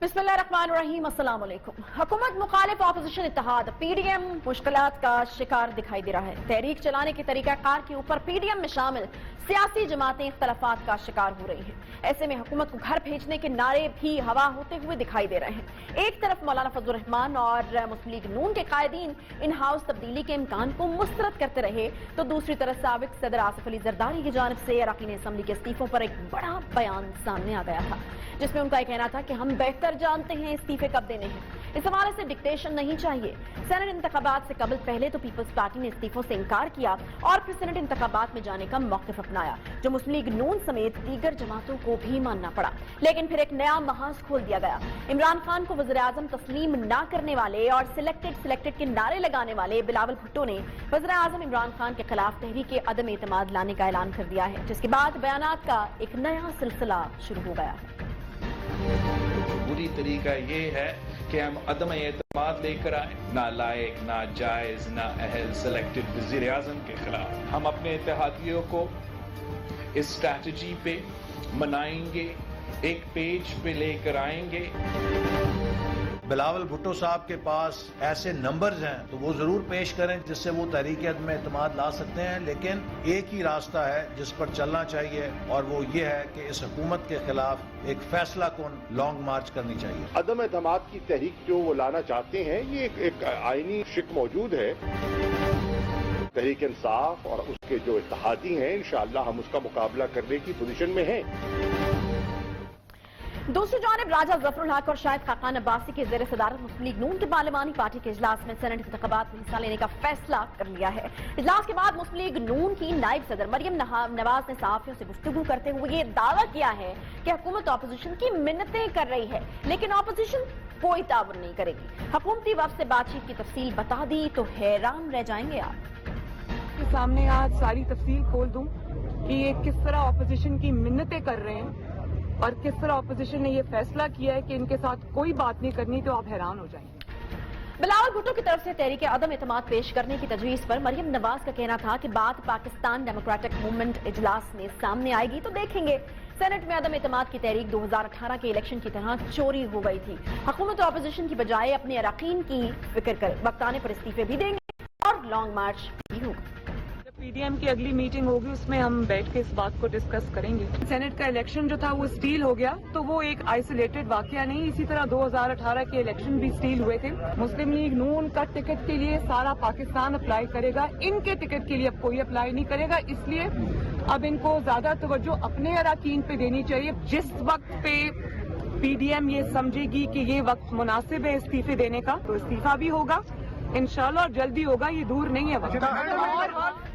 बिस्मिल्लाहिर्रहमानिर्रहीम, अस्सलाम वालेकुम। हुकूमत मुखालिफ ऑपोजिशन इत्तेहाद पीडीएम मुश्किलात का शिकार दिखाई दे रहा है। तहरीक चलाने के तरीकाकार के ऊपर पीडीएम में शामिल सियासी जमातें इख्तलाफात का शिकार हो रही हैं। ऐसे में हुकूमत को घर भेजने के नारे भी हवा होते हुए दिखाई दे रहे हैं। एक तरफ मौलाना फजलुर रहमान और मुस्लिम लीग नून के कायदीन इन हाउस तब्दीली के इम्कान को मुस्तरद करते रहे, तो दूसरी तरफ साबिक सदर आसिफ अली जरदारी की जानिब से अरकान असम्बली के इस्तीफों पर एक बड़ा बयान सामने आ गया था, जिसमें उनका कहना था कि हम बेहतर जानते हैं इस्तीफे कब देने हैं। इस हवाले से डिक्टेशन नहीं चाहिए। सेनेट इंतखाबात से कबल पहले तो पीपल्स पार्टी ने इस्तीफों से इनकार किया और फिर सेनेट इंतखाबात में जाने का मौक़िफ़ अपनाया, जो मुस्लिम लीग नून समेत दीगर जमातों को भी मानना पड़ा। लेकिन फिर एक नया महाज खोल दिया गया। इमरान खान को वज़ीर आज़म तस्लीम न करने वाले और सिलेक्टेड के नारे लगाने वाले बिलावल भुट्टो ने वज़ीर आज़म इमरान खान के खिलाफ तहरीक अदम एतमाद लाने का ऐलान कर दिया है, जिसके बाद बयानात का एक नया सिलसिला शुरू हो गया है। बुरी तरीका ये है कि हम अदम एतमाद लेकर आए, ना लायक, ना जायज, ना अहल सिलेक्टेड वज़ीर आज़म के खिलाफ। हम अपने इत्तेहादियों को इस स्ट्रैटेजी पे मनाएंगे, एक पेज पे लेकर आएंगे। बिलावल भुट्टो साहब के पास ऐसे नंबर्स हैं तो वो जरूर पेश करें जिससे वो तहरीक अदम एतमाद ला सकते हैं, लेकिन एक ही रास्ता है जिस पर चलना चाहिए और वो ये है कि इस हुकूमत के खिलाफ एक फैसला कौन लॉन्ग मार्च करनी चाहिए। अदम एतमाद की तहरीक जो वो लाना चाहते हैं, ये एक आईनी शिक मौजूद है। तहरीक इंसाफ और उसके जो इत्तेहादी हैं, इंशाअल्लाह हम उसका मुकाबला करने की पोजीशन में हैं। दूसरी जानिब राजा जफरुल हक और शाहिद खाकान अब्बासी के ज़ेर सदारत मुस्लिम लीग नून के पार्लिमानी पार्टी के इजलास में सेनेट इंतखाबात में हिस्सा लेने का फैसला कर लिया है। इजलास के बाद मुस्लिम लीग नून की नायब सदर मरियम नवाज ने सहाफियों से गुफ्तगू करते हुए ये दावा किया है कि हुकूमत अपोजिशन की मिन्नतें कर रही है, लेकिन अपोजिशन कोई ताउन नहीं करेगी। हुकूमती वफ्द से बातचीत की तफसील बता दी तो हैरान रह जाएंगे आप। के सामने आज सारी तफसील खोल दूं कि ये किस तरह अपोजिशन की मिन्नतें कर रहे हैं और किस तरह अपोजिशन ने ये फैसला किया है कि इनके साथ कोई बात नहीं करनी, तो आप हैरान हो जाएंगे। बिलावल भुट्टो की तरफ से तहरीक अदम एतमाद पेश करने की तजवीज पर मरियम नवाज का कहना था कि बात पाकिस्तान डेमोक्रेटिक मूवमेंट इजलास में सामने आएगी तो देखेंगे। सेनेट में अदम एतमाद की तहरीक 2018 के इलेक्शन की तरह चोरी हो गई थी। हुकूमत और अपोजिशन की बजाय अपने अरकान की फिक्र करे, वक्त आने पर इस्तीफे भी देंगे और लॉन्ग मार्च भी होगा। पीडीएम की अगली मीटिंग होगी, उसमें हम बैठ के इस बात को डिस्कस करेंगे। सेनेट का इलेक्शन जो था वो स्टील हो गया, तो वो एक आइसोलेटेड वाकया नहीं। इसी तरह 2018 के इलेक्शन भी स्टील हुए थे। मुस्लिम लीग नून का टिकट के लिए सारा पाकिस्तान अप्लाई करेगा, इनके टिकट के लिए अब कोई अप्लाई नहीं करेगा। इसलिए अब इनको ज्यादा तवज्जो अपने अरकान पे देनी चाहिए। जिस वक्त पे पीडीएम ये समझेगी कि ये वक्त मुनासिब है इस्तीफे देने का, तो इस्तीफा भी होगा इंशाल्लाह, और जल्दी होगा, ये दूर नहीं है वक्त।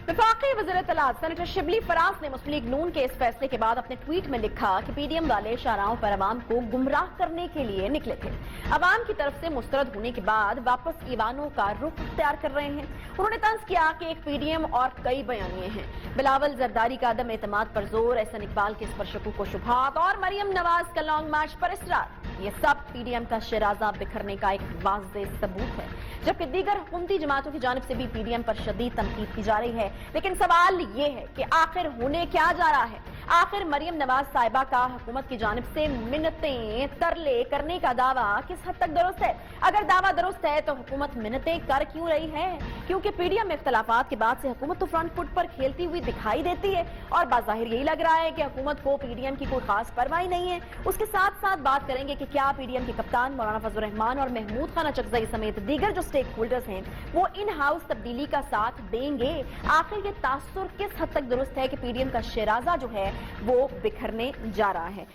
वफाकी वज़ीर इत्तलात सेनेटर शिबली फराज ने मुस्लिम लीग नून के इस फैसले के बाद अपने ट्वीट में लिखा कि पीडीएम वाले शाहराहों पर अवाम को गुमराह करने के लिए निकले थे। अवाम की तरफ से मुस्तरद होने के बाद वापस ईवानों का रुख इख्तियार कर रहे हैं। उन्होंने तंज किया कि एक पीडीएम और कई बयानिए हैं। बिलावल जरदारी का अदम एतमाद पर जोर, एहसन इकबाल के इस पर शकूक व शुबहात और मरियम नवाज का लॉन्ग मार्च पर इसरार, ये सब पीडीएम का शराजा बिखरने का एक वाज़ेह सबूत है। जबकि दीगर हुकूमती जमातों की जानिब से भी पीडीएम पर शदीद तनकीद की जा रही है। लेकिन सवाल ये है कि आखिर होने क्या जा रहा है? आखिर मरियम नवाज साहिबा का हुकूमत की जानिब से मिन्नतें तरले करने का दावा किस हद तक दुरुस्त है? अगर दावा दुरुस्त है तो हुकूमत मिन्नतें कर क्यों रही है? क्योंकि पीडीएम में इख्तलाफात के बाद से हुकूमत तो फ्रंट फुट पर खेलती हुई दिखाई देती है और बाज़ाहिर यही लग रहा है कि हुकूमत को पीडीएम की कोई खास परवाह नहीं है। उसके साथ साथ बात करेंगे कि क्या पीडीएम के कप्तान मौलाना फजलुर रहमान और महमूद खान अचकज़ई समेत दीगर जो स्टेक होल्डर्स हैं वो इन हाउस तब्दीली का साथ देंगे? आखिर ये तासुर किस हद तक दुरुस्त है कि पीडीएम का शराजा जो है वो बिखरने जा रहा है?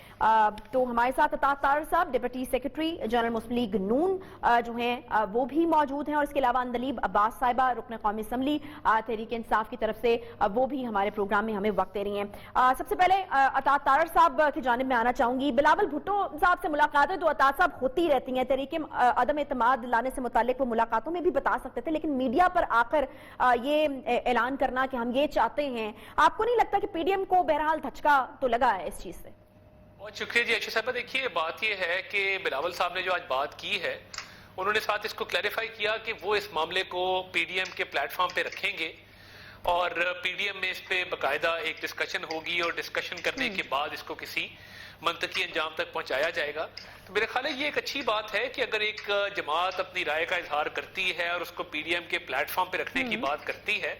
तो हमारे साथ अतात तारर साहब डिप्टी सेक्रेटरी जनरल मुस्लिम लीग नून जो हैं वो भी मौजूद हैं और इसके अलावा अंदलीब अब्बास साहिबा रुकन कौमी असम्बली तहरीक इंसाफ की तरफ से वो भी हमारे प्रोग्राम में हमें वक्त दे रही हैं। सबसे पहले अतात तारर साहब की जानिब में आना चाहूंगी। बिलावल भुट्टो साहब से मुलाकातें तो अतात साहब होती रहती हैं, तहरीक अदम एतमाद लाने से मुतालिक वो मुलाकातों में भी बता सकते थे, लेकिन मीडिया पर आकर ये ऐलान करना कि हम ये चाहते हैं, आपको नहीं लगता कि पीडीएम को बहरहाल धचका तो लगा है इस चीज से? बहुत शुक्रिया जी अच्छा साहब। देखिए बात यह है कि बिलावल साहब ने जो आज बात की है, उन्होंने साथ इसको क्लैरिफाई किया कि वो इस मामले को पीडीएम के प्लेटफॉर्म पे रखेंगे اور پی ڈی ایم میں اس پہ باقاعدہ ایک ڈسکشن ہوگی اور ڈسکشن کرنے کے بعد اس کو کسی منطقی انجام تک پہنچایا جائے گا. تو میرے خیال ہے یہ ایک اچھی بات ہے کہ اگر ایک جماعت اپنی رائے کا اظہار کرتی ہے اور اس کو پی ڈی ایم کے پلیٹ فارم پہ رکھنے کی بات کرتی ہے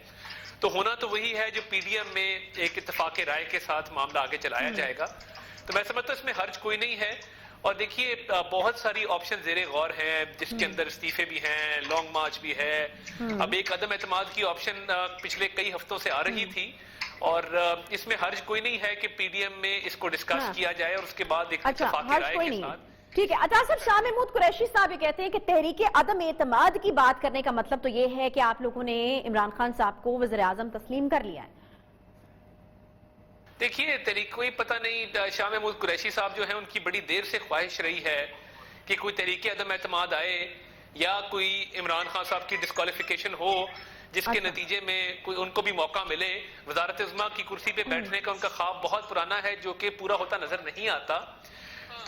تو ہونا تو وہی ہے جو پی ڈی ایم میں ایک اتفاق رائے کے ساتھ معاملہ آگے چلایا جائے گا. تو میں سمجھتا ہوں اس میں حرج کوئی نہیں ہے. اور دیکھیے بہت ساری آپشن زیر غور ہیں جس کے اندر استعفے بھی ہیں, لانگ مارچ بھی ہے. اب ایک عدم اعتماد کی آپشن پچھلے کئی ہفتوں سے آ رہی تھی اور اس میں حرج کوئی نہیں ہے کہ پی ڈی ایم میں اس کو ڈسکس کیا جائے اور اس کے بعد ایک اتفاقی رائے کے ساتھ. ٹھیک ہے. عطا صاحب, شاہ محمود قریشی صاحب یہ کہتے ہیں کہ تحریک عدم اعتماد کی بات کرنے کا مطلب تو یہ ہے کہ آپ لوگوں نے عمران خان صاحب کو وزیر اعظم تسلیم کر لیا ہے. دیکھیے تحریک کوئی پتہ نہیں, شاہ محمود قریشی صاحب جو ہیں ان کی بڑی دیر سے خواہش رہی ہے کہ کوئی تحریک عدم اعتماد آئے یا کوئی عمران خان صاحب کی ڈسکوالیفیکیشن ہو جس کے نتیجے میں کوئی ان کو بھی موقع ملے. وزارت عظمیٰ کی کرسی پہ بیٹھنے کا ان کا خواب بہت پرانا ہے جو کہ پورا ہوتا نظر نہیں آتا.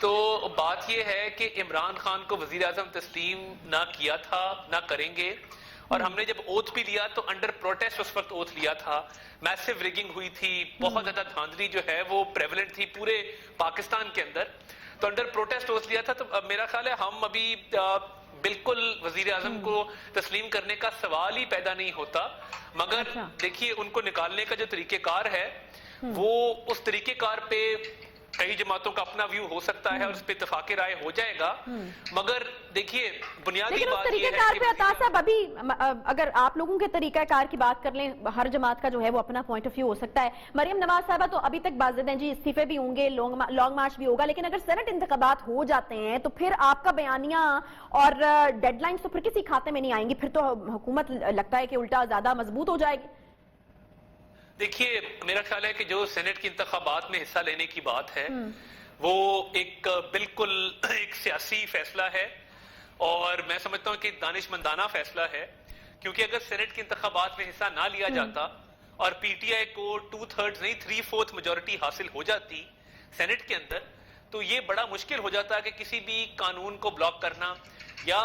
تو بات یہ ہے کہ عمران خان کو وزیر اعظم تسلیم نہ کیا تھا, نہ کریں گے. اور ہم نے جب اوتھ بھی لیا تو انڈر پروٹیسٹ اس وقت اوتھ لیا تھا. میسو ریگنگ ہوئی تھی, بہت زیادہ دھاندلی جو ہے وہ پریویلنٹ تھی پورے پاکستان کے اندر. تو انڈر پروٹیسٹ اوتھ لیا تھا. تو میرا خیال ہے ہم ابھی بالکل وزیر اعظم کو تسلیم کرنے کا سوال ہی پیدا نہیں ہوتا. مگر دیکھیے ان کو نکالنے کا جو طریقہ کار ہے وہ اس طریقہ کار پہ کئی جماعتوں کا اپنا ویو ہو سکتا ہے اور اس پہ اتفاق رائے ہو جائے گا. مگر دیکھیے بنیادی بات یہ ہے کہ عطا صاحب ابھی اگر آپ لوگوں کے طریقہ کار کی بات کر لیں, ہر جماعت کا جو ہے وہ اپنا پوائنٹ آف ویو ہو سکتا ہے. مریم نواز صاحبہ تو ابھی تک باضابطہ ہیں جی, استعفے بھی ہوں گے, لانگ مارچ بھی ہوگا, لیکن اگر سینٹ انتخابات ہو جاتے ہیں تو پھر آپ کا بیانیہ اور ڈیڈ لائنز تو پھر کسی کھاتے میں نہیں آئیں گی. پھر تو حکومت لگتا ہے کہ الٹا زیادہ مضبوط ہو جائے گی. دیکھیے میرا خیال ہے کہ جو سینٹ کی انتخابات میں حصہ لینے کی بات ہے وہ ایک بالکل ایک سیاسی فیصلہ ہے اور میں سمجھتا ہوں کہ دانش مندانہ فیصلہ ہے. کیونکہ اگر سینٹ کی انتخابات میں حصہ نہ لیا جاتا اور پی ٹی آئی کو 2/3 نہیں 3/4 میجورٹی حاصل ہو جاتی سینٹ کے اندر تو یہ بڑا مشکل ہو جاتا کہ کسی بھی قانون کو بلاک کرنا یا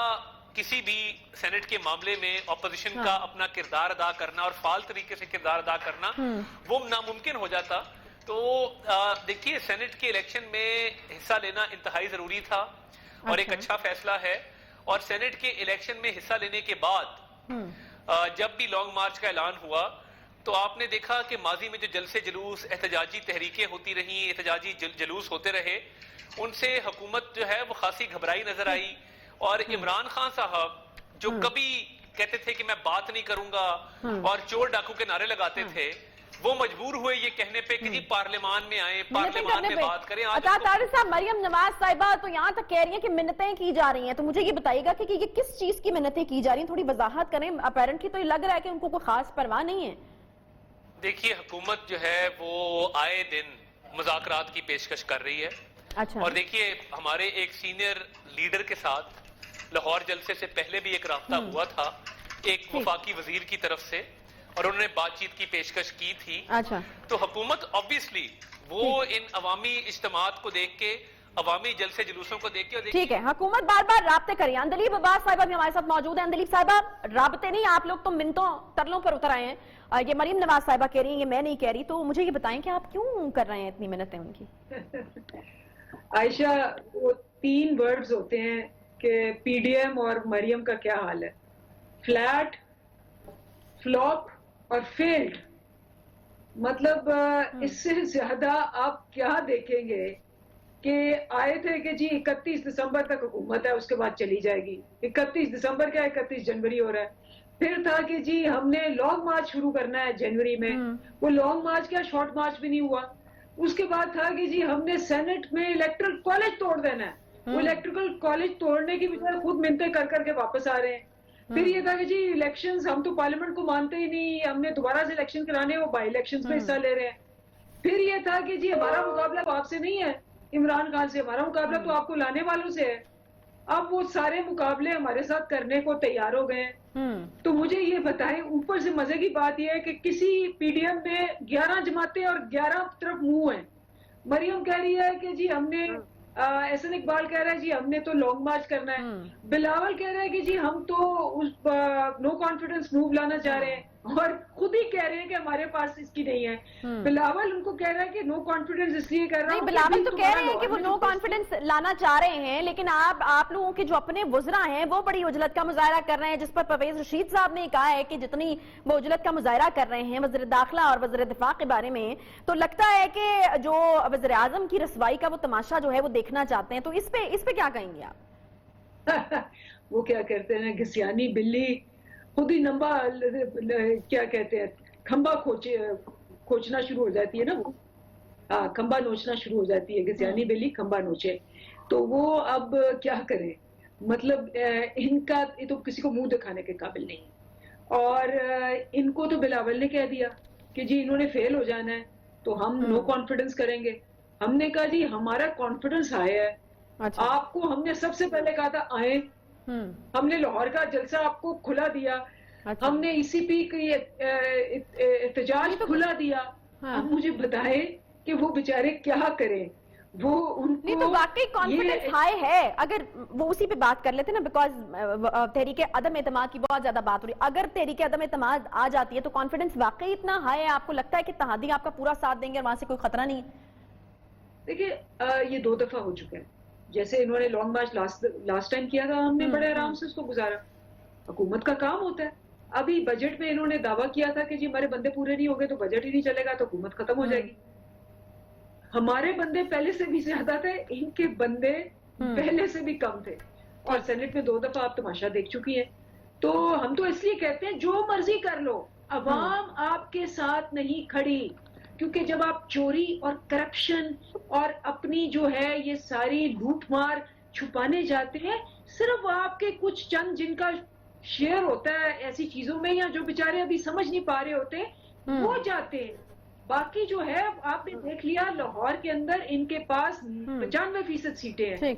کسی بھی سینٹ کے معاملے میں اپوزیشن کا اپنا کردار ادا کرنا اور فعال طریقے سے کردار ادا کرنا وہ ناممکن ہو جاتا. تو دیکھیے سینٹ کے الیکشن میں حصہ لینا انتہائی ضروری تھا اور ایک اچھا فیصلہ ہے. اور سینٹ کے الیکشن میں حصہ لینے کے بعد جب بھی لانگ مارچ کا اعلان ہوا تو آپ نے دیکھا کہ ماضی میں جو جلسے جلوس احتجاجی تحریکیں ہوتی رہیں, احتجاجی جلوس ہوتے رہے, ان سے حکومت جو ہے وہ خاصی گھبرائی نظر آئی. اور عمران خان صاحب جو کبھی کہتے تھے کہ میں بات نہیں کروں گا اور چور ڈاکو کے نعرے لگاتے تھے وہ مجبور ہوئے یہ کہنے پہ کہ جی پارلیمان میں آئیں, پارلیمان میں بات کریں. عطا طارق صاحب, مریم نواز صاحبہ تو یہاں تک کہہ رہی ہیں کہ منتیں کی جا رہی ہیں, تو مجھے یہ بتائیے گا کہ یہ کس چیز کی منتیں کی جا رہی ہیں, تھوڑی وضاحت کریں. اپیرنٹلی تو یہ لگ رہا ہے کہ ان کو کوئی خاص پرواہ نہیں ہے. دیکھیے حکومت جو ہے وہ آئے دن مذاکرات کی پیشکش کر رہی ہے. اور دیکھیے ہمارے ایک سینئر لیڈر کے ساتھ لاہور جلسے سے پہلے بھی ایک رابطہ ہوا تھا ایک وفاقی وزیر کی طرف سے اور انہوں نے بات چیت کی پیشکش کی تھی. تو حکومت obviously وہ ان عوامی اجتماعات کو دیکھ کے, عوامی جلسے جلوسوں کو دیکھ کے ٹھیک ہے حکومت بار بار رابطے کری. اندلیب عباس صاحبہ بھی ہمارے ساتھ موجود ہیں. اندلیب صاحبہ, رابطے نہیں, آپ لوگ تو منتوں ترلوں پر اتر آئے ہیں. یہ مریم نواز صاحبہ کہہ رہی ہیں, یہ میں نہیں کہہ رہی, تو مجھے یہ بتائیں کہ آپ کیوں کر رہے ہیں اتنی منتیں ان کی. عائشہ, وہ 3 ورڈز ہوتے ہیں کہ پی ڈی ایم اور مریم کا کیا حال ہے. فلیٹ, فلوپ اور فیلڈ. مطلب اس سے زیادہ آپ کیا دیکھیں گے کہ آئے تھے کہ جی 31 دسمبر تک حکومت ہے, اس کے بعد چلی جائے گی. 31 دسمبر کیا 31 جنوری ہو رہا ہے. پھر تھا کہ جی ہم نے لانگ مارچ شروع کرنا ہے جنوری میں, وہ لانگ مارچ کیا شارٹ مارچ بھی نہیں ہوا. اس کے بعد تھا کہ جی ہم نے سینٹ میں الیکٹرل کالج توڑ دینا ہے. وہ الیکٹریکل کالج توڑنے کی بجائے خود منتیں کر کر کے واپس آ رہے ہیں. پھر یہ تھا کہ جی الیکشنز, ہم تو پارلیمنٹ کو مانتے ہی نہیں, ہم نے دوبارہ سے الیکشن کرانے, وہ بائی الیکشنز میں حصہ لے رہے ہیں. پھر یہ تھا کہ جی ہمارا مقابلہ تو آپ سے نہیں ہے عمران خان سے, ہمارا مقابلہ تو آپ کو لانے والوں سے ہے. اب وہ سارے مقابلے ہمارے ساتھ کرنے کو تیار ہو گئے ہیں. تو مجھے یہ بتائیں, اوپر سے مزے کی بات یہ ہے کہ کسی پی ڈی ایم میں 11 جماعتیں اور 11 طرف منہ ہیں. مریم کہہ رہی ہے کہ جی ہم نے, احسن اقبال کہہ رہا ہے جی ہم نے تو لانگ مارچ کرنا ہے. بلاول کہہ رہا ہے کہ جی ہم تو نو کانفیڈنس موو لانا چاہ رہے ہیں. اور خود ہی کہہ رہے ہیں کہ ہمارے پاس اس کی نہیں ہے. بلاول ان کو کہہ رہا ہے کہ نو کانفیڈنس اس لیے کر رہا نہیں، ہوں. بلاول تو کہہ رہے ہیں کہ وہ نو کانفیڈنس لانا چاہ رہے ہیں، لیکن آپ لوگوں کے جو اپنے وزراء ہیں وہ بڑی عجلت کا مظاہرہ کر رہے ہیں، جس پر پرویز رشید صاحب نے کہا ہے کہ جتنی وہ عجلت کا مظاہرہ کر رہے ہیں وزیر داخلہ اور وزیر دفاع کے بارے میں، تو لگتا ہے کہ جو وزیر اعظم کی رسوائی کا وہ تماشا جو ہے وہ دیکھنا چاہتے ہیں. تو اس پہ کیا کہیں گے آپ؟ وہ کیا کہتے ہیں گھسیانی بلی خود ہی نمبا کیا کہتے ہیں کھمبا کھوچنا شروع ہو جاتی ہے نا، وہ کھمبا نوچنا شروع ہو جاتی ہے. گھسیانی بلی کھمبا نوچے. تو وہ اب کیا کریں، مطلب ان کا یہ تو کسی کو منہ دکھانے کے قابل نہیں ہے. اور ان کو تو بلاول نے کہہ دیا کہ جی انہوں نے فیل ہو جانا ہے تو ہم نو کانفیڈنس کریں گے. ہم نے کہا جی ہمارا کانفیڈنس ہائی ہے. آپ کو ہم نے سب سے پہلے کہا تھا آئیں، ہم نے لاہور کا جلسہ آپ کو کھلا دیا، ہم نے ای سی پی کی احتجاج کھلا دیا. اب مجھے بتائیں کہ وہ بیچارے کیا کریں. وہ ان کو نہیں تو واقعی کانفیڈنس ہائی ہے. اگر وہ اسی پہ بات کر لیتے نا، بیکاز تحریک عدم اعتماد کی بہت زیادہ بات ہو رہی ہے. اگر تحریک عدم اعتماد آ جاتی ہے تو کانفیڈنس واقعی اتنا ہائی ہے، آپ کو لگتا ہے کہ اتحادی آپ کا پورا ساتھ دیں گے اور وہاں سے کوئی خطرہ نہیں ہے؟ دیکھیے یہ 2 دفعہ ہو چکا ہے. جیسے انہوں نے لانگ مارچ لاسٹ ٹائم کیا تھا، ہم نے بڑے آرام سے اس کو گزارا. حکومت کا کام ہوتا ہے. ابھی بجٹ میں انہوں نے دعویٰ کیا تھا کہ جی ہمارے بندے پورے نہیں ہو گئے تو بجٹ ہی نہیں چلے گا تو حکومت ختم ہو جائے گی. ہمارے بندے پہلے سے بھی زیادہ تھے، ان کے بندے پہلے سے بھی کم تھے. اور سینٹ میں 2 دفعہ آپ تماشا دیکھ چکی ہیں. تو ہم تو اس لیے کہتے ہیں جو مرضی کر لو، عوام آپ کے ساتھ نہیں کھڑی. کیونکہ جب آپ چوری اور کرپشن اور اپنی جو ہے یہ ساری لوٹ مار چھپانے جاتے ہیں، صرف آپ کے کچھ چند جن کا شیئر ہوتا ہے ایسی چیزوں میں یا جو بیچارے ابھی سمجھ نہیں پا رہے ہوتے وہ جاتے ہیں. باقی جو ہے آپ نے دیکھ لیا لاہور کے اندر ان کے پاس 95% سیٹیں ہیں.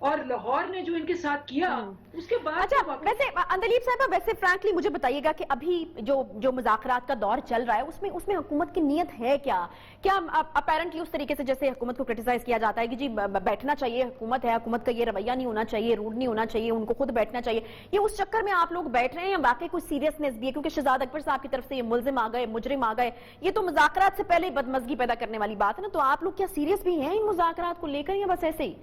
اور لاہور نے جو ان کے ساتھ کیا اس کے بعد. اچھا ویسے اندلیب صاحبہ، ویسے فرینکلی مجھے بتائیے گا کہ ابھی جو مذاکرات کا دور چل رہا ہے اس میں حکومت کی نیت ہے کیا اپیرنٹلی اس طریقے سے جیسے حکومت کو کرٹیسائز کیا جاتا ہے کہ جی بیٹھنا چاہیے، حکومت ہے، حکومت کا یہ رویہ نہیں ہونا چاہیے، روڈ نہیں ہونا چاہیے، ان کو خود بیٹھنا چاہیے. یہ اس چکر میں آپ لوگ بیٹھ رہے ہیں یا واقعی کوئی سیریسنس بھی ہے؟ کیونکہ شہزاد اکبر صاحب کی طرف سے یہ ملزم آ گئے، مجرم آ گئے، یہ تو مذاکرات سے پہلے بدمزگی پیدا کرنے والی بات ہے نا. تو آپ لوگ کیا سیریس بھی ہیں ان مذاکرات کو لے کر یا بس ایسے ہی؟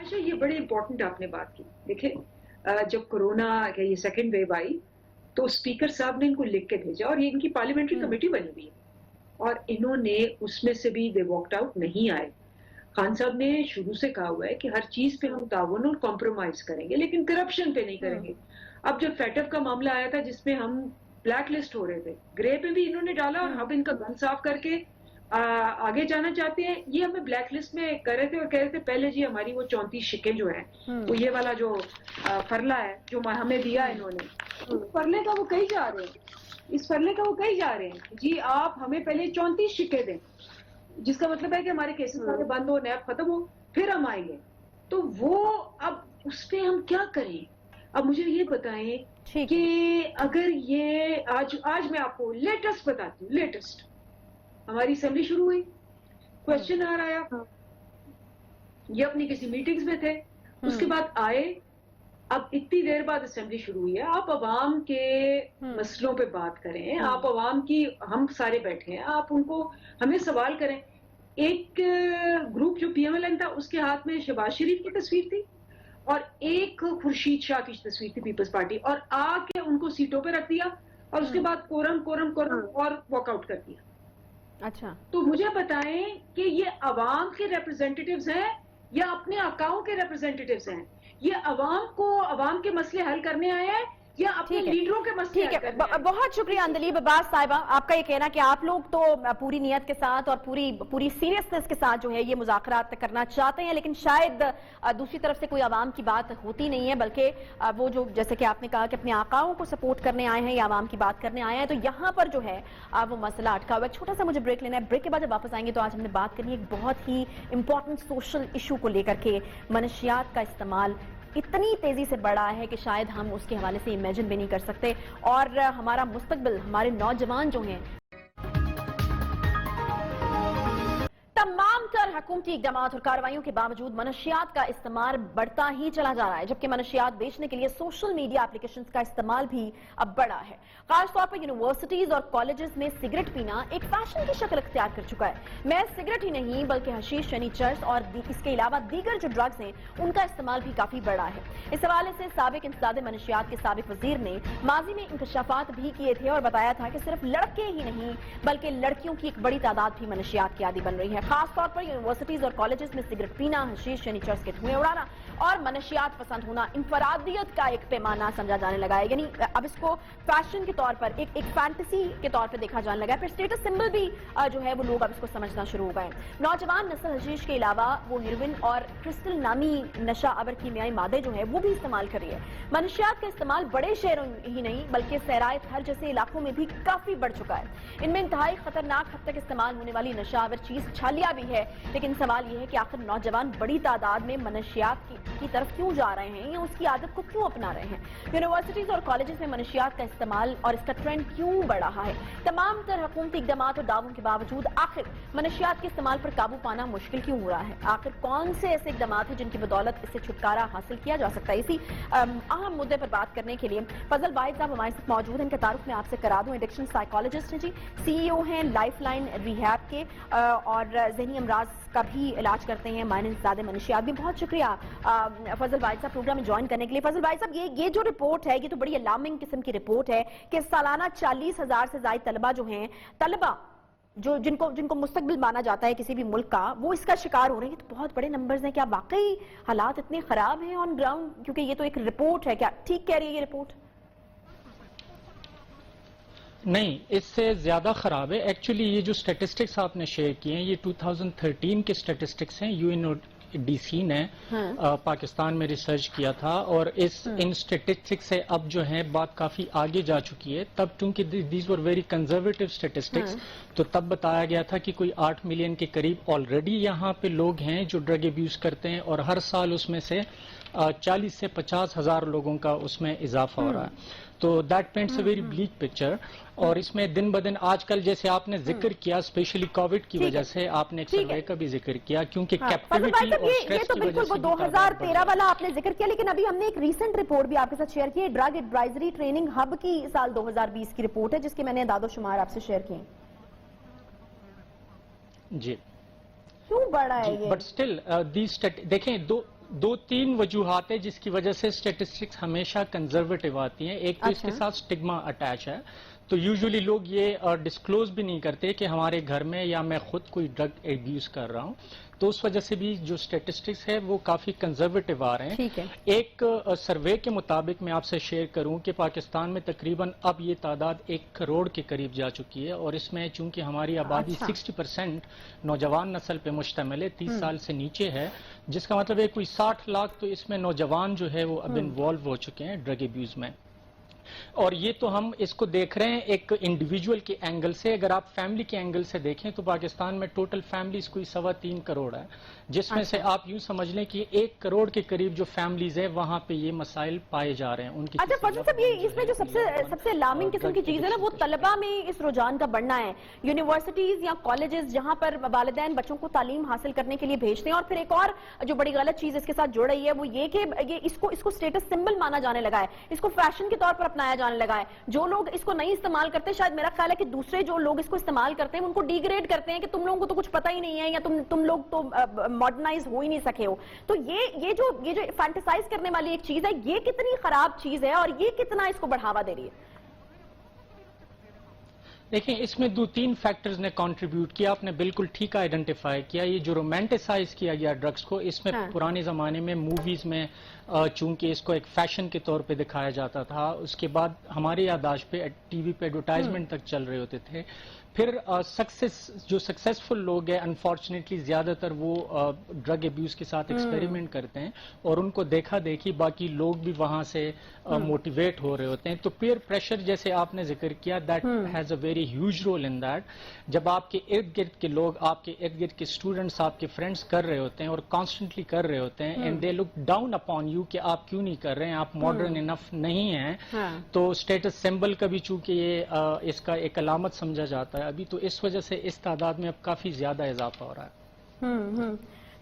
اچھا یہ بڑی امپورٹنٹ آپ نے بات کی. دیکھیں جب کورونا یہ سیکنڈ ویو آئی تو اسپیکر صاحب نے ان کو لکھ کے بھیجا اور یہ ان کی پارلیمنٹری کمیٹی بنی ہوئی ہے اور انہوں نے اس میں سے بھی دے واکڈ آؤٹ نہیں آئے. خان صاحب نے شروع سے کہا ہوا ہے کہ ہر چیز پہ ہم تعاون اور کمپرومائز کریں گے لیکن کرپشن پہ نہیں کریں گے. اب جب فیٹف کا معاملہ آیا تھا جس میں ہم بلیک لسٹ ہو رہے تھے، گرے پہ بھی انہوں نے ڈالا اور اب ان کا گن صاف کر کے آگے جانا چاہتے ہیں. یہ ہمیں بلیک لسٹ میں کر رہے تھے اور کہہ رہے تھے پہلے جی ہماری وہ 34 شکیں جو ہیں وہ یہ والا جو فرلا ہے جو ہمیں دیا انہوں نے، اس فرلے کا وہ کہیں جا رہے ہیں، اس فرلے کا وہ کہیں جا رہے ہیں جی آپ ہمیں پہلے 34 شکیں دیں، جس کا مطلب ہے کہ ہمارے کیسز سارے بند ہو، نیب ختم ہو، پھر ہم آئیں گے. تو وہ اب اس پہ ہم کیا کریں؟ اب مجھے یہ بتائیں کہ اگر یہ آج میں آپ کو لیٹسٹ بتاتی ہوں. لیٹسٹ ہماری اسمبلی شروع ہوئی، کوشچن آ رہا ہے، یہ اپنی کسی میٹنگز میں تھے، اس کے بعد آئے. اب اتنی دیر بعد اسمبلی شروع ہوئی ہے، آپ عوام کے مسئلوں پہ بات کریں، آپ عوام کی، ہم سارے بیٹھے ہیں، آپ ان کو ہمیں سوال کریں. ایک گروپ جو پی ایم ایل این تھا اس کے ہاتھ میں شہباز شریف کی تصویر تھی اور ایک خورشید شاہ کی تصویر تھی پیپلز پارٹی، اور آ کے ان کو سیٹوں پہ رکھ دیا اور اس کے بعد کورم اور واک آؤٹ کر دیا. اچھا تو مجھے بتائیں کہ یہ عوام کے ریپرزینٹیٹیوز ہیں یا اپنے آقاؤں کے ریپرزینٹیٹیوز ہیں؟ یہ عوام کے مسئلے حل کرنے آئے ہیں یا اپنے لیڈروں کے مسئلے حل کرنے آئے ہیں؟ بہت شکریہ اندلیب عباس صاحبہ، آپ کا یہ کہنا کہ آپ لوگ تو پوری نیت کے ساتھ اور پوری سیریسنس کے ساتھ جو ہے یہ مذاکرات کرنا چاہتے ہیں، لیکن شاید دوسری طرف سے کوئی عوام کی بات ہوتی نہیں ہے، بلکہ وہ جو جیسے کہ آپ نے کہا کہ اپنے آقاؤں کو سپورٹ کرنے آئے ہیں یا عوام کی بات کرنے آئے ہیں، تو یہاں پر جو ہے وہ مسئلہ اٹکا ہوا ہے. چھوٹا سا مجھے بریک لینا ہے، بریک کے بعد جب واپس آئیں گے تو آج ہم نے بات کرنی ہے ایک بہت ہی امپورٹنٹ سوشل ایشو کو لے کر کے. منشیات کا استعمال اتنی تیزی سے بڑھا ہے کہ شاید ہم اس کے حوالے سے امیجن بھی نہیں کر سکتے، اور ہمارا مستقبل، ہمارے نوجوان جو ہیں تمام تر हुकूमती इक़दामात और कार्रवाइयों के बावजूद मनशियात का इस्तेमाल बढ़ता ही चला जा रहा है, जबकि मनशियात बेचने के लिए सोशल मीडिया एप्लीकेशंस का इस्तेमाल भी अब बढ़ा है। खास तौर पर यूनिवर्सिटीज और कॉलेजेस में सिगरेट पीना एक फैशन की शक्ल इख्तियार कर चुका है। मैं सिगरेट ही नहीं बल्कि हशीश यानी चर्स और इसके अलावा दीगर जो ड्रग्स हैं उनका इस्तेमाल भी काफी बढ़ा है। इस हवाले से साबिक इंसदाद मनशियात के साबिक वजीर ने माजी में इंकशाफात भी किए थे और बताया था कि सिर्फ लड़के ही नहीं बल्कि लड़कियों की एक बड़ी तादाद भी मनशियात की आदी बन रही है। खास तौर पर यूनिवर्सिटीज और कॉलेजेस में सिगरेट पीना, हशीश यानी चर्स के धुएं उड़ाना और मनशियात पसंद होना इंफरादियत का एक पैमाना समझा जाने लगा है। यानी अब इसको फैशन के तौर पर एक फैंटेसी के तौर पर देखा जाने लगा है। फिर स्टेटस सिंबल भी जो है वो लोग अब इसको समझना शुरू हो गए। नौजवान नस्ल हशीश के अलावा वो हेरोइन और क्रिस्टल नामी नशा आवर कीमियाई मादे जो है वो भी इस्तेमाल कर रही है। मनशियात का इस्तेमाल बड़े शहरों ही नहीं बल्कि सहराए थर जैसे इलाकों में भी काफी बढ़ चुका है। इनमें इंतहाई खतरनाक हद तक इस्तेमाल होने वाली नशा आवर चीज छालिया भी है। लेकिन सवाल यह है कि आखिर नौजवान बड़ी तादाद में मनशियात की तरफ क्यों जा रहे हैं या उसकी आदत को क्यों अपना रहे हैं। यूनिवर्सिटीज और कॉलेजेस में मनशियात का इस्तेमाल और इसका ट्रेंड क्यों बढ़ रहा है। तमाम तरह हुकूमती इक़दामात और दावों के बावजूद आखिर मनशियात के इस्तेमाल पर काबू पाना मुश्किल क्यों हो रहा है। आखिर कौन से ऐसे इक़दामात हैं जिनकी बदौलत इससे छुटकारा हासिल किया जा सकता है। इसी अहम मुद्दे पर बात करने के लिए फजल वाहिद साहब हमारे साथ मौजूद हैं। इनका तारुफ मैं आपसे करा दूं। एडिक्शन साइकोलॉजिस्ट हैं जी, CEO हैं लाइफलाइन रिहैब के और ज़हनी अमराज का भी इलाज करते हैं माहिर इंसदाद मनशियात भी। बहुत शुक्रिया फजल वाहिद साहब प्रोग्राम में ज्वाइन करने के लिए। फजल वाहिद साहब ये जो रिपोर्ट है ये तो बड़ी अलार्मिंग किस्म की रिपोर्ट है कि सालाना 40,000 से ज्यादा तलबा जो हैं जो जिनको मुस्तकबिल माना जाता है किसी भी मुल्क का वो इसका शिकार हो रहे हैं। तो बहुत बड़े नंबर्स हैं। क्या वाकई हालात इतने खराब हैं ऑन ग्राउंड? क्योंकि ये तो एक रिपोर्ट है, क्या ठीक कह रही है ये रिपोर्ट? नहीं, इससे ज्यादा खराब है। एक्चुअली ये जो स्टैटिस्टिक्स आपने शेयर किए हैं ये 2013 के स्टैटिस्टिक्स हैं। UNODC ने पाकिस्तान में रिसर्च किया था और इन स्टैटिस्टिक्स से अब जो है बात काफी आगे जा चुकी है। तब चूंकि these were very conservative statistics तो तब बताया गया था कि कोई 8 मिलियन के करीब ऑलरेडी यहाँ पे लोग हैं जो ड्रग अब्यूज करते हैं और हर साल उसमें से 40 से 50 हजार लोगों का उसमें इजाफा हो रहा है। तो that paints a very bleak picture. और इसमें दिन ब दिन आजकल जैसे आपने जिक्र किया स्पेशली कोविड की वजह से आपने एक सर्वे का भी जिक्र किया क्योंकि कैप्टिविटी और स्ट्रेस की वजह से 2013 वाला आपने जिक्र किया। लेकिन अभी हमने एक रीसेंट रिपोर्ट भी आपके साथ शेयर की है। ड्रग एडवाइजरी ट्रेनिंग हब की साल 2020 की रिपोर्ट है जिसके मैंने दादोशुमार आपसे शेयर किए। जी क्यों बढ़ा है ये? बट स्टिल देखें दो तीन वजूहात है जिसकी वजह से स्टैटिस्टिक्स हमेशा कंजर्वेटिव आती हैं। एक तो इसके साथ स्टिग्मा अटैच है। तो यूजुअली लोग ये डिस्क्लोज भी नहीं करते कि हमारे घर में या मैं खुद कोई ड्रग एब्यूज कर रहा हूं। तो उस वजह से भी जो स्टैटिस्टिक्स है वो काफी कंजर्वेटिव आ रहे हैं। ठीक है। एक सर्वे के मुताबिक मैं आपसे शेयर करूं कि पाकिस्तान में तकरीबन अब ये तादाद 1 करोड़ के करीब जा चुकी है और इसमें चूंकि हमारी आबादी 60% नौजवान नस्ल पे मुश्तमिल है, 30 साल से नीचे है, जिसका मतलब है कोई 60 लाख तो इसमें नौजवान जो है वो अब इन्वॉल्व हो चुके हैं ड्रग अब्यूज में। और ये तो हम इसको देख रहे हैं एक इंडिविजुअल के एंगल से। अगर आप फैमिली के एंगल से देखें तो पाकिस्तान में टोटल फैमिलीज कोई 3.25 करोड़ है, जिसमें से आप यूं समझ लें कि 1 करोड़ के करीब जो फैमिलीज है वहां पे ये मसाइल पाए जा रहे हैं उनकी। अच्छा फजल साहब, ये इसमें जो सबसे अलार्मिंग किस्म की चीज है ना वो तलबा में इस रुझान का बढ़ना है। यूनिवर्सिटीज या कॉलेजेस जहां पर वालिदैन बच्चों को तालीम हासिल करने के लिए भेजते हैं। और फिर एक और जो बड़ी गलत चीज इसके साथ जुड़ रही है वो ये कि ये इसको स्टेटस सिंबल माना जाने लगा है, इसको फैशन के तौर पर अपनाया जाने लगा है। जो लोग इसको नहीं इस्तेमाल करते, शायद मेरा ख्याल है कि दूसरे जो लोग इसको इस्तेमाल करते हैं उनको डिग्रेड करते हैं कि तुम लोगों को तो कुछ पता ही नहीं है या तुम लोग तो मॉडर्नाइज हो ही नहीं सके हो। तो ये जो फैंटेसाइज करने वाली एक चीज है ये कितनी खराब चीज है और ये कितना इसको बढ़ावा दे रही है? देखिए इसमें 2-3 फैक्टर्स ने कंट्रीब्यूट किया। आपने बिल्कुल ठीक आइडेंटिफाई किया। ये जो रोमांटिसाइज किया गया ड्रग्स को, इसमें पुराने जमाने में मूवीज में चूंकि इसको एक फैशन के तौर पे दिखाया जाता था, उसके बाद हमारे याददाश्त पे टीवी पे एडवर्टाइजमेंट तक चल रहे होते थे। फिर जो सक्सेसफुल लोग हैं अनफॉर्चुनेटली ज्यादातर वो ड्रग अब्यूज के साथ एक्सपेरिमेंट करते हैं और उनको देखा देखी बाकी लोग भी वहां से मोटिवेट हो रहे होते हैं। तो पीयर प्रेशर जैसे आपने जिक्र किया, that has a very huge role in that. जब आपके इर्द गिर्द के लोग, आपके इर्द गिर्द के स्टूडेंट्स, आपके फ्रेंड्स कर रहे होते हैं और कॉन्स्टेंटली कर रहे होते हैं and they look down upon you कि आप क्यों नहीं कर रहे हैं, आप मॉडर्न इनफ नहीं हैं, तो स्टेटस सिंबल का भी चूंकि ये इसका एक अलामत समझा जाता है अभी, तो इस वजह से इस तादाद में अब काफी ज्यादा इजाफा हो रहा है।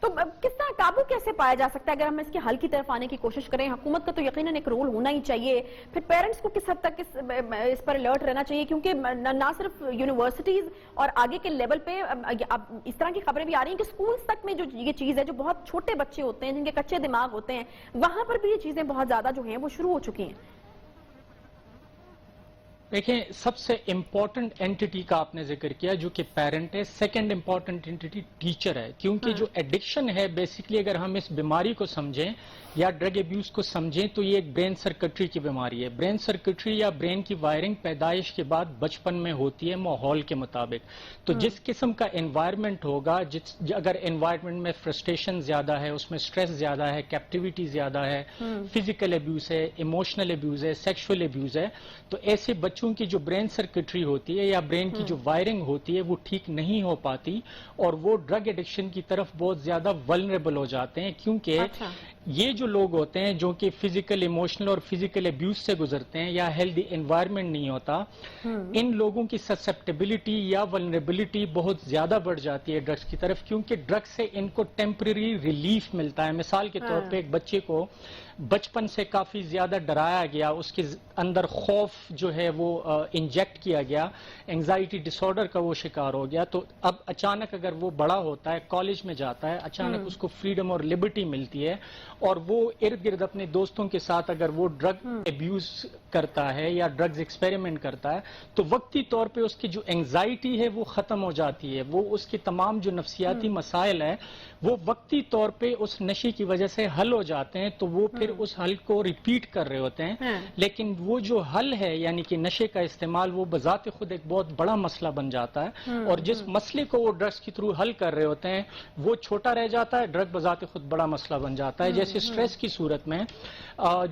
تو کس طرح قابو کیسے پایا جا سکتا ہے اگر ہم اس کے حل کی طرف آنے کی کوشش کریں؟ حکومت کا تو یقیناً ایک رول ہونا ہی چاہیے، پھر پیرنٹس کو کس حد تک اس پر الرٹ رہنا چاہیے، کیونکہ نہ صرف یونیورسٹیز اور آگے کے لیول پہ اب اس طرح کی خبریں بھی آ رہی ہیں کہ سکولز تک میں جو یہ چیز ہے، جو بہت چھوٹے بچے ہوتے ہیں جن کے کچے دماغ ہوتے ہیں، وہاں پر بھی یہ چیزیں بہت زیادہ جو ہیں وہ شروع ہو چکی ہیں۔ دیکھیں، سب سے امپورٹنٹ اینٹی کا آپ نے ذکر کیا جو کہ پیرنٹ ہے، سیکنڈ امپورٹنٹ اینٹی ٹیچر ہے، کیونکہ جو ایڈکشن ہے بیسیکلی اگر ہم اس بیماری کو سمجھیں یا ڈرگ ایبیوز کو سمجھیں تو یہ ایک برین سرکٹری کی بیماری ہے۔ برین سرکٹری یا برین کی وائرنگ پیدائش کے بعد بچپن میں ہوتی ہے ماحول کے مطابق، تو جس قسم کا انوائرمنٹ ہوگا، اگر انوائرمنٹ میں فرسٹریشن زیادہ ہے، اس میں سٹریس زیادہ ہے، کیپٹیویٹی زیادہ ہے، فزیکل ایبیوز ہے، ایموشنل ایبیوز ہے، سیکشول ایبیوز ہے، تو ایسے بچوں کی جو برین سرکٹری ہوتی ہے یا برین کی جو وائرنگ ہوتی ہے وہ ٹھیک نہیں ہو پاتی اور وہ ڈرگ ایڈکشن کی طرف بہت زیادہ ولنریبل ہو جاتے ہیں، کیونکہ یہ جو لوگ ہوتے ہیں جو کہ فزیکل ایموشنل اور فزیکل ایبیوز سے گزرتے ہیں یا ہیلدی انوائرمنٹ نہیں ہوتا، ان لوگوں کی سسپٹیبلٹی یا ولنریبلٹی بہت زیادہ بڑھ جاتی ہے ڈرگس کی طرف، کیونکہ ڈرگ سے ان کو ٹیمپرری ریلیف ملتا ہے۔ مثال کے طور پہ ایک بچے کو بچپن سے کافی زیادہ ڈرایا گیا، اس کے اندر خوف جو ہے وہ انجیکٹ کیا گیا، انگزائٹی ڈس آرڈر کا وہ شکار ہو گیا، تو اب اچانک اگر وہ بڑا ہوتا ہے، کالج میں جاتا ہے، اچانک اس کو فریڈم اور لبرٹی ملتی ہے اور وہ ارد گرد اپنے دوستوں کے ساتھ اگر وہ ڈرگ ایبیوز کرتا ہے یا ڈرگز ایکسپیریمنٹ کرتا ہے تو وقتی طور پہ اس کی جو انگزائٹی ہے وہ ختم ہو جاتی ہے، وہ اس کے تمام جو نفسیاتی مسائل ہیں وہ وقتی طور پہ اس نشے کی وجہ سے حل ہو جاتے ہیں، تو وہ پھر اس حل کو ریپیٹ کر رہے ہوتے ہیں، لیکن وہ جو حل ہے یعنی کہ نشے کا استعمال وہ بذات خود ایک بہت بڑا مسئلہ بن جاتا ہے، اور جس مسئلے کو وہ ڈرگز کے تھرو حل کر رہے ہوتے ہیں وہ چھوٹا رہ جاتا ہے، ڈرگ بذات خود بڑا مسئلہ بن جاتا ہے۔ جیسے سٹریس کی صورت میں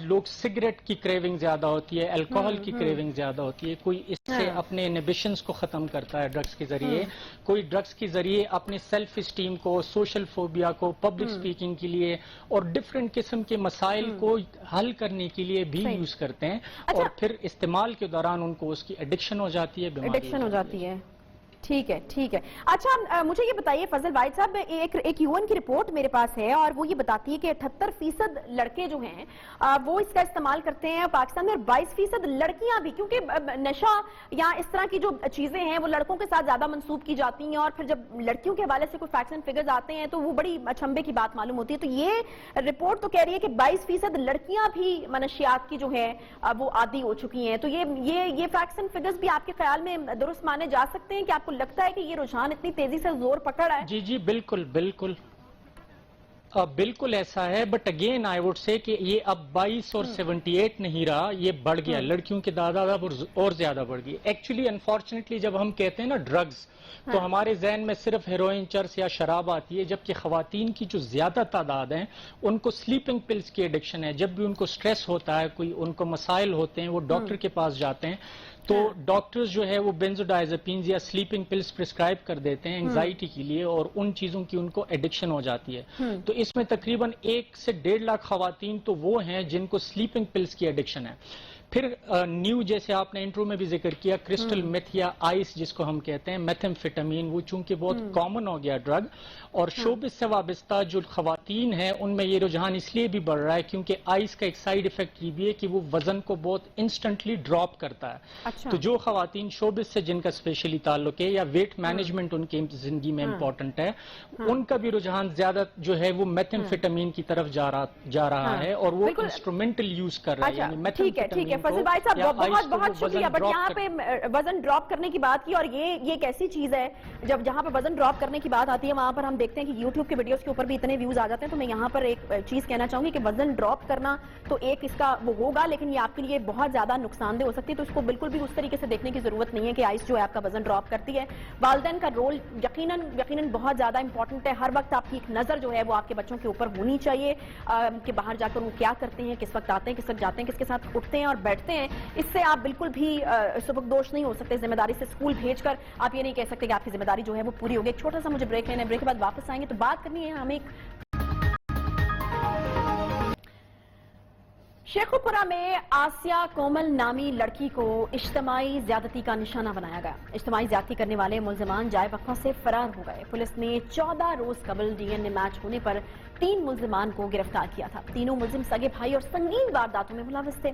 لوگ سگریٹ کی کریونگ زیادہ ہوتی ہے، الکوہل کی کریونگ زیادہ ہوتی ہے، کوئی اس سے اپنے انہیبیشنز کو ختم کرتا ہے ڈرگز کے ذریعے، کوئی ڈرگز کے ذریعے اپنے سیلف اسٹیم کو، سوشل فوبیا کو، پبلک سپیکنگ کے لیے اور ڈفرینٹ قسم کے مسائل کو حل کرنے کے لیے بھی یوز کرتے ہیں، اور پھر استعمال کے دوران ان کو اس کی ایڈکشن ہو جاتی ہے، ایڈکشن ہو جاتی ہے۔ ٹھیک ہے، ٹھیک ہے۔ اچھا مجھے یہ بتائیے فضل واحد صاحب، ایک یون کی رپورٹ میرے پاس ہے اور وہ یہ بتاتی ہے کہ 78% لڑکے جو ہیں وہ اس کا استعمال کرتے ہیں پاکستان میں، اور 22% لڑکیاں بھی، کیونکہ نشہ یا اس طرح کی جو چیزیں ہیں وہ لڑکوں کے ساتھ زیادہ منسوب کی جاتی ہیں، اور پھر جب لڑکیوں کے حوالے سے کوئی فیکٹس اینڈ فگرز آتے ہیں تو وہ بڑی اچنبے کی بات معلوم ہوتی ہے۔ تو یہ رپورٹ تو کہہ رہی ہے کہ 22% لڑکیاں بھی منشیات کی جو ہے وہ عادی ہو چکی ہیں، تو یہ فیکٹس اینڈ فگرز بھی آپ کے خیال میں درست مانے جا سکتے ہیں کہ آپ کو لگتا ہے کہ یہ رجحان اتنی تیزی سے زور پکڑ ہے؟ جی بالکل بالکل بالکل ایسا ہے، but again I would say کہ یہ اب 22 اور 78 نہیں رہا، یہ بڑھ گیا، لڑکیوں کی تعداد اور زیادہ بڑھ گئی۔ ایکچولی انفارچونیٹلی جب ہم کہتے ہیں نا ڈرگز تو ہمارے ذہن میں صرف ہیروئن، چرس یا شراب آتی ہے، جبکہ خواتین کی جو زیادہ تعداد ہیں ان کو سلیپنگ پلز کی ایڈکشن ہے، جب بھی ان کو سٹریس ہوتا ہے، کوئی ان کو مسائل ہوتے ہیں وہ ڈاکٹر کے پاس جاتے ہیں تو ڈاکٹرز جو ہے وہ بینزوڈائزپینز یا سلیپنگ پلز پرسکرائب کر دیتے ہیں انگزائٹی کے لیے، اور ان چیزوں کی ان کو ایڈکشن ہو جاتی ہے۔ تو اس میں تقریباً 1 سے 1.5 لاکھ خواتین تو وہ ہیں جن کو سلیپنگ پلز کی ایڈکشن ہے۔ پھر نیو جیسے آپ نے انٹرو میں بھی ذکر کیا کرسٹل میتھ یا آئس جس کو ہم کہتے ہیں، میتھمفیٹامین، وہ چونکہ بہت کامن ہو گیا ڈرگ، اور شوبز سے وابستہ جو خواتین ہیں ان میں یہ رجحان اس لیے بھی بڑھ رہا ہے کیونکہ آئس کا ایک سائیڈ افیکٹ یہ بھی ہے کہ وہ وزن کو بہت انسٹنٹلی ڈراپ کرتا ہے۔ تو جو خواتین شوبز سے جن کا اسپیشلی تعلق ہے یا ویٹ مینجمنٹ ان کی زندگی میں امپورٹنٹ ہے، ان کا بھی رجحان زیادہ جو ہے وہ میتھمفیٹامین کی طرف جا رہا ہے، اور وہ انسٹرومنٹل یوز کر رہا ہے، یعنی میتھمفیٹامین کو فضل بھائی صاحب بہت شکریہ، بٹ یہاں پہ وزن ڈراپ کرنے کی بات کی، اور یہ ایک ایسی چیز ہے جہاں پہ وزن ڈراپ کرنے کی بات آتی ہے وہاں پر ہم دیکھتے ہیں کہ یوٹیوب کے ویڈیوز کے اوپر بھی اتنے ویوز آ جاتے ہیں۔ تو میں یہاں پر ایک چیز کہنا چاہوں گی کہ وزن ڈراپ کرنا تو ایک اس کا وہ ہوگا، لیکن یہ آپ کے لیے بہت زیادہ نقصان دہ ہو سکتی ہے، تو اس کو بالکل بھی اس طریقے سے دیکھنے کی ضرورت نہیں ہے کہ آئس جو ہے آپ کا وزن ڈراپ کرتی ہے۔ والدین کا رول یقیناً بہت زیادہ امپورٹنٹ ہے، ہر وقت آپ کی ایک نظر جو ہے وہ آپ کے بچوں کے اوپر ہونی چاہیے کہ باہر جا کر وہ کیا کرتے ہیں، کس وقت آتے ہیں، کس وقت جاتے ہیں، کس کے ساتھ اٹھتے ہیں اور بیٹھتے ہیں۔ اس سے آپ بالکل بھی سبکدوش نہیں ہو سکتے، ذمہ داری سے اسکول بھیج کر آپ یہ نہیں کہہ سکتے کہ آپ کی ذمہ داری جو ہے وہ پوری ہوگی۔ ایک چھوٹا سا مجھے بریک لینا ہے، بریک کے بعد واپس آئیں گے تو بات کرنی ہے ہمیں शेखुपुरा में आसिया कोमल नामी लड़की को इज्तिमाई ज्यादती का निशाना बनाया गया। इज्तिमाई ज्यादती करने वाले मुल्जिमान जाए वक्फा से फरार हो गए। पुलिस ने 14 रोज कबल डीएनए मैच होने पर 3 मुल्जिमान को गिरफ्तार किया था। तीनों मुल्जिम सगे भाई और संगीन वारदातों में मुलविस थे।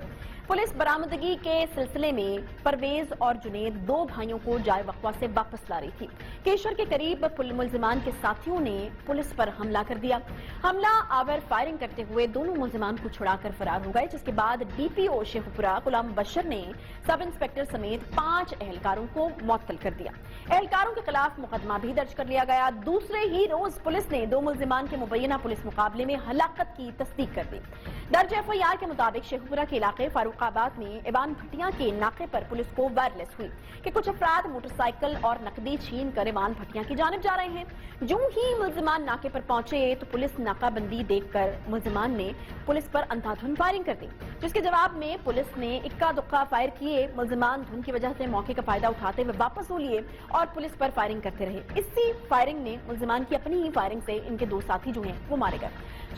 पुलिस बरामदगी के सिलसिले में परवेज और जुनेद 2 भाइयों को जाए वक्फा से वापस ला रही थी। केशर के करीब मुल्जिमान के साथियों ने पुलिस पर हमला कर दिया। हमला आवर फायरिंग करते हुए दोनों मुल्जिमान को छुड़ाकर फरार हो गए, जिसके बाद डीपीओ शेखुपुरा गुलाम मुबशर ने सब इंस्पेक्टर समेत 5 एहलकारों को मुअत्तल कर दिया। एहलकारों के खिलाफ मुकदमा भी दर्ज कर लिया गया। दूसरे ही रोज पुलिस ने 2 मुल्जिमान के मुबैना पुलिस मुकाबले में हलाकत की तस्दीक कर दी। दर्ज एफआईआर के मुताबिक शेखुपुरा के इलाके फारूकाबाद में इबान भटिया के नाके पर पुलिस को वायरलेस हुई कि कुछ अफराद मोटरसाइकिल और नकदी छीन कर इबान भटिया की जानिब जा रहे हैं। जो ही मुल्जिमान नाके पर पहुंचे तो पुलिस नाकाबंदी देखकर मुल्जिमान ने पुलिस पर अंधाधुंध फायरिंग कर दी, जिसके जवाब में पुलिस ने इक्का दुक्का फायर किए। मुल्जिमान धुंध की वजह से मौके का फायदा उठाते हुए वापस हो लिए और पुलिस पर फायरिंग करते रहे। इसी फायरिंग ने मुल्जिमान की अपनी ही फायरिंग से इनके 2 साथी जो हैं वो मारे गए।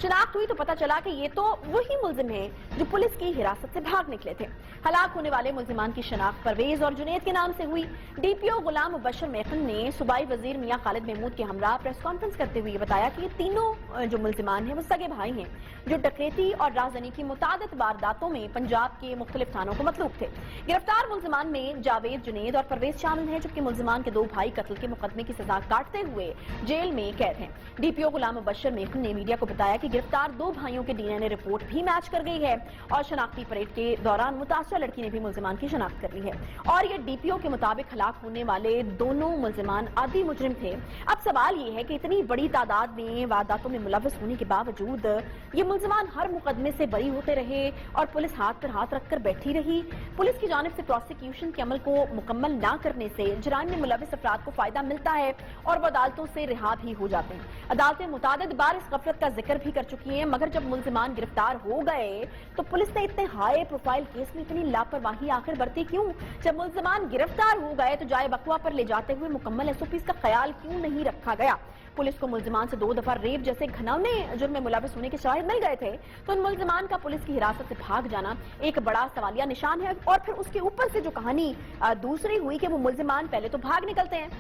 शिनाख्त हुई तो पता चला कि ये तो वही मुल्जिम हैं जो पुलिस की हिरासत से भाग निकले थे। हलाक होने वाले मुल्जिमान की शनाख्त परवेज और जुनेद के नाम से हुई। डीपीओ गुलाम मुबशर मेखन ने सूबाई वजीर मियां खालिद महमूद के हमरा प्रेस कॉन्फ्रेंस करते हुए बताया कि ये तीनों जो मुल्जिमान हैं वो सगे भाई हैं जो डकैती और राजनी की मुतादिद वारदातों में पंजाब के मुख्तलिफ थानों को मतलूब थे। गिरफ्तार मुल्जिमान में जावेद, जुनेद और परवेज शामिल हैं, जबकि मुल्जिमान के 2 भाई कत्ल के मुकदमे की सजा काटते हुए जेल में कैद हैं। डीपीओ गुलाम मुबशर मेखन ने मीडिया को बताया कि गिरफ्तार 2 भाइयों के डीएनए रिपोर्ट भी मैच कर गई है और शनाख्ती परेड के दौरान मुतासरा लड़की ने भी मुल्जिमान की शनाख्त कर ली है और ये डीपीओ के मुताबिक हलाक होने वाले दोनों मुल्जिमान आदि मुजरिम थे। अब सवाल ये है कि इतनी बड़ी तादाद में वारदातों में मुलविस होने के बावजूद ये मुल्जिमान हर मुकदमे से बरी होते रहे और पुलिस हाथ पर हाथ रखकर बैठी रही। पुलिस की जानिब से प्रोसिक्यूशन के अमल को मुकम्मल ना करने से जुराइम में मुलविस अफराद को फायदा मिलता है और वो अदालतों से रिहा भी हो जाते हैं। अदालतें मुतादिद बार इस गफलत का जिक्र भी कर चुकी हैं, मगर जब मुल्जिमान गिरफ्तार हो गए तो पुलिस ने इतने हाई प्रोफाइल केस में इतनी लापरवाही आखिर बरती क्यों? जब मुल्जिमान गिरफ्तार हो गए तो जाए वक्फा पर ले जाते हुए मुकम्मल एसओपीज का ख्याल क्यों नहीं रखा गया? पुलिस को मुल्जिमान से 2 दफा रेप जैसे घिनौने जुर्म में मुलविस होने के शवाहिद मिल गए थे, तो उन मुल्जिमान का पुलिस की हिरासत से भाग जाना एक बड़ा सवालिया निशान है। और फिर उसके ऊपर से जो कहानी दूसरी हुई कि वो मुल्जिमान पहले तो भाग निकलते हैं,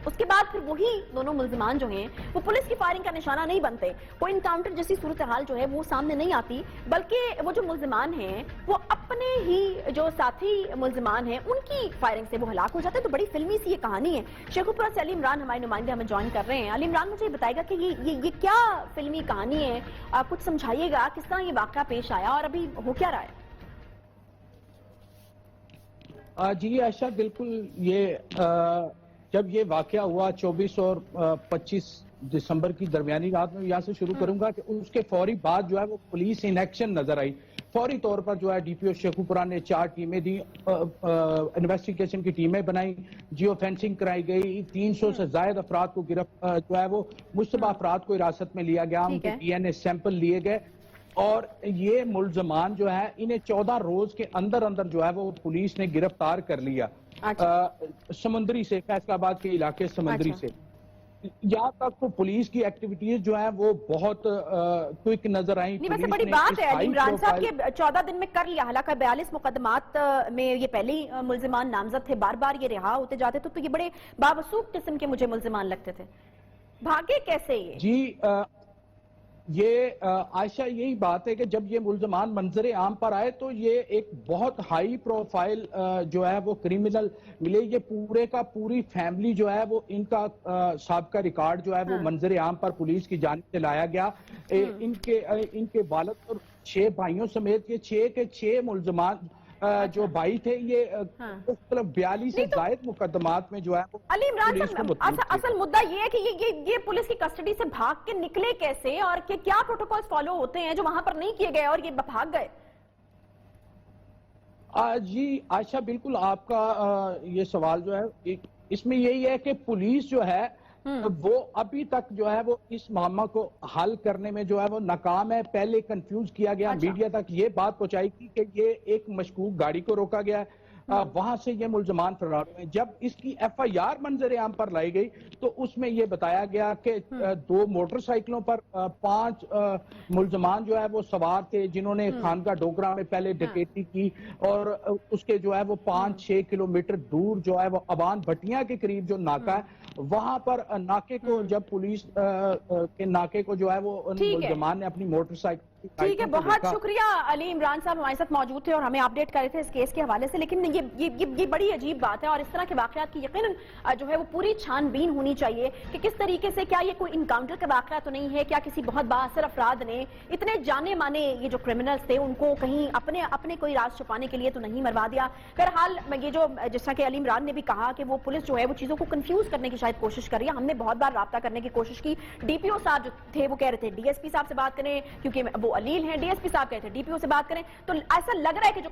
उसके बाद फिर वही दोनों मुल्जिमान जो हैं वो पुलिस की फायरिंग का निशाना नहीं बनते। कोई इनकाउंटर जैसी सूरत हाल जो है वो सामने नहीं आती, बल्कि वो जो मुल्जिमान हैं वो अपने ही जो साथी मुल्जिमान हैं उनकी फायरिंग से वो हलाक हो जाते हैं। तो बड़ी फिल्मी सी ये कहानी है। शेखुपुरा से अली इमरान हमारे नुमाइंदे हमें ज्वाइन कर रहे हैं। अली इमरान, मुझे बताएगा कि ये क्या फिल्मी कहानी है, कुछ समझाइएगा किस तरह ये वाक़या पेश आया और अभी हो क्या रहा है? जी आयशा, बिल्कुल ये जब ये वाकया हुआ 24 और 25 दिसंबर की दरमियानी रात में, यहाँ से शुरू करूंगा कि उसके फौरी बाद जो है वो पुलिस इन एक्शन नजर आई। फौरी तौर पर जो है डीपीओ शेखुपुरा ने 4 टीमें दी, इन्वेस्टिगेशन की टीमें बनाई, जियो फेंसिंग कराई गई, 300 से ज्यादा अफराद को जो है वो मुश्तबा अफराद को हिरासत में लिया गया, उनके डीएनए सैंपल लिए गए और ये मुल्जमान जो है इन्हें 14 रोज के अंदर अंदर जो है वो पुलिस ने गिरफ्तार कर लिया। समुद्री से, फैसलाबाद के इलाके समुद्री से। यहाँ तक तो पुलिस की एक्टिविटीज जो है वो बहुत क्विक नजर आई। वैसे बड़ी बात है अली इमरान साहब के 14 दिन में कर लिया। हालांकि 42 मुकदमात में ये पहले ही मुल्जिमान नामजद थे, बार बार ये रिहा होते जाते थे, तो ये बड़े बावसूख किस्म के मुझे मुल्जिमान लगते थे। भागे कैसे ये? जी ये आयशा यही बात है कि जब ये मुल्जमान मंजर आम पर आए तो ये एक बहुत हाई प्रोफाइल जो है वो क्रिमिनल मिले। ये पूरे का पूरी फैमिली जो है वो इनका साबिका रिकॉर्ड जो है वो मंजर आम पर पुलिस की जानिब से लाया गया। इनके वालिद और 6 भाइयों समेत ये 6 के 6 मुल्जमान जो भाई थे ये मतलब 42 से ज्यादा मुकदमात में जो है अली इमरान साहब, असल मुद्दा ये है कि ये पुलिस की कस्टडी से भाग के निकले कैसे और क्या प्रोटोकॉल्स फॉलो होते हैं जो वहां पर नहीं किए गए और ये भाग गए? जी आयशा, बिल्कुल आपका ये सवाल जो है इसमें यही है कि पुलिस जो है वो अभी तक जो है वो इस मामला को हल करने में जो है वो नाकाम है। पहले कंफ्यूज किया गया, मीडिया तक ये बात पहुंचाई कि ये एक मशकूक गाड़ी को रोका गया, वहां से ये मुलजमान फरार हुए। जब इसकी FIR मंजर आम पर लाई गई तो उसमें ये बताया गया कि 2 मोटरसाइकिलों पर 5 मुलजमान जो है वो सवार थे, जिन्होंने खानका डोगरा में पहले डकैती की और उसके जो है वो 5-6 किलोमीटर दूर जो है वो अबान भटिया के करीब जो नाका है, वहां पर नाके को जब पुलिस के नाके को जो है वो मुलजमान ने अपनी मोटरसाइकिल। ठीक है, बहुत शुक्रिया। अली इमरान साहब हमारे साथ मौजूद थे और हमें अपडेट कर रहे थे इस केस के हवाले से। लेकिन ये बड़ी अजीब बात है और इस तरह के वाकयात की यकीनन जो है वो पूरी छानबीन होनी चाहिए कि किस तरीके से, क्या ये कोई इनकाउंटर का वाकया तो नहीं है, क्या किसी बहुत बाअसर अफराद ने इतने जाने माने ये जो क्रिमिनल्स थे उनको कहीं अपने कोई राज छुपाने के लिए तो नहीं मरवा दिया। बहरहाल ये जो जिस तरह के अली इमरान ने भी कहा कि वो पुलिस जो है वो चीजों को कंफ्यूज करने की शायद कोशिश कर रही है। हमने बहुत बार राब्ता करने की कोशिश की, DPO साहब जो थे वो कह रहे थे DSP साहब से बात करें, क्योंकि वो अलील हैं, DSP साहब कहते हैं DPO से बात करें। तो ऐसा लग रहा है कि जो